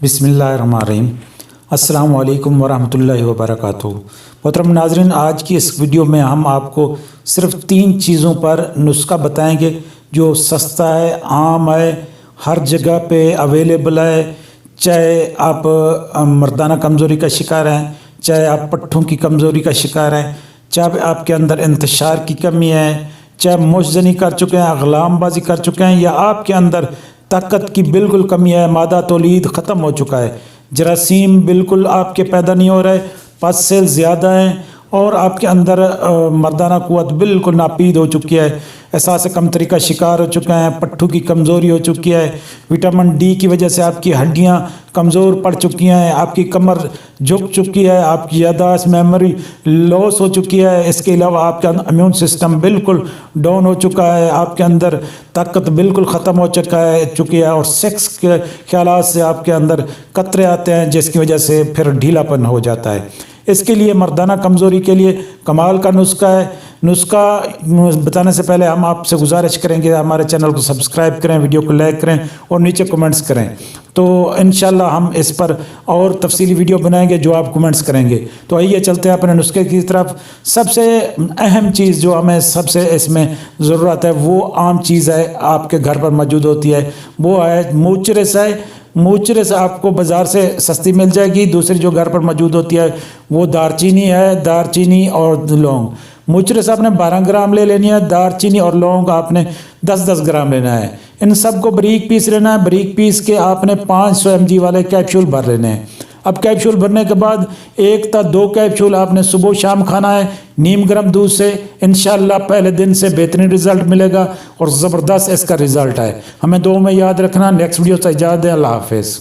بسم اللہ الرحمن الرحیم۔ السلام علیکم ورحمۃ اللہ وبرکاتہ۔ محترم ناظرین، آج کی اس ویڈیو میں ہم آپ کو صرف 3 چیزوں پر نسخہ بتائیں گے جو سستا ہے، عام ہے، ہر جگہ پہ اویلیبل ہے۔ چاہے آپ مردانہ کمزوری کا شکار ہیں، چاہے آپ پٹھوں کی کمزوری کا شکار ہیں، چاہے آپ کے اندر انتشار کی کمی ہے، چاہے مشزنی کر چکے ہیں، اغلام بازی کر چکے ہیں، یا آپ کے اندر طاقت کی بالکل کمی ہے، مادہ تولید ختم ہو چکا ہے، جراثیم بالکل آپ کے پیدا نہیں ہو رہے، پس سیل زیادہ ہیں، اور آپ کے اندر مردانہ قوت بالکل ناپید ہو چکی ہے، احساس کمتری کا شکار ہو چکا ہے، پٹھوں کی کمزوری ہو چکی ہے، وٹامن ڈی کی وجہ سے آپ کی ہڈیاں کمزور پڑ چکی ہیں، آپ کی کمر جھک چکی ہے، آپ کی یادداشت میموری لاس ہو چکی ہے، اس کے علاوہ آپ کا امیون سسٹم بالکل ڈاؤن ہو چکا ہے، آپ کے اندر طاقت بالکل ختم ہو چکی ہے، اور سیکس کے خیالات سے آپ کے اندر قطرے آتے ہیں، جس کی وجہ سے پھر ڈھیلا پن ہو جاتا ہے۔ اس کے لیے مردانہ کمزوری کے لیے کمال کا نسخہ ہے۔ نسخہ بتانے سے پہلے ہم آپ سے گزارش کریں گے ہمارے چینل کو سبسکرائب کریں، ویڈیو کو لائک کریں اور نیچے کمنٹس کریں، تو انشاءاللہ ہم اس پر اور تفصیلی ویڈیو بنائیں گے جو آپ کمنٹس کریں گے۔ تو آئیے چلتے ہیں اپنے نسخے کی طرف۔ سب سے اہم چیز جو ہمیں سب سے اس میں ضرورت ہے، وہ عام چیز ہے، آپ کے گھر پر موجود ہوتی ہے، وہ ہے موچرس ہے۔ موچرس آپ کو بازار سے سستی مل جائے گی۔ دوسری جو گھر پر موجود ہوتی ہے وہ دارچینی ہے، دارچینی اور لونگ۔ موچرس آپ نے 12 گرام لے لینی ہے، دارچینی اور لونگ آپ نے 10-10 گرام لینا ہے۔ ان سب کو باریک پیس لینا ہے، باریک پیس کے آپ نے 500 mg والے کیپسول بھر لینے ہیں۔ اب کیپسول بھرنے کے بعد 1 تا 2 کیپسول آپ نے صبح شام کھانا ہے، نیم گرم دودھ سے۔ انشاءاللہ پہلے دن سے بہترین رزلٹ ملے گا اور زبردست اس کا رزلٹ ہے۔ ہمیں دعاؤں میں یاد رکھنا۔ نیکسٹ ویڈیو سے اجازت دیں، اللہ حافظ۔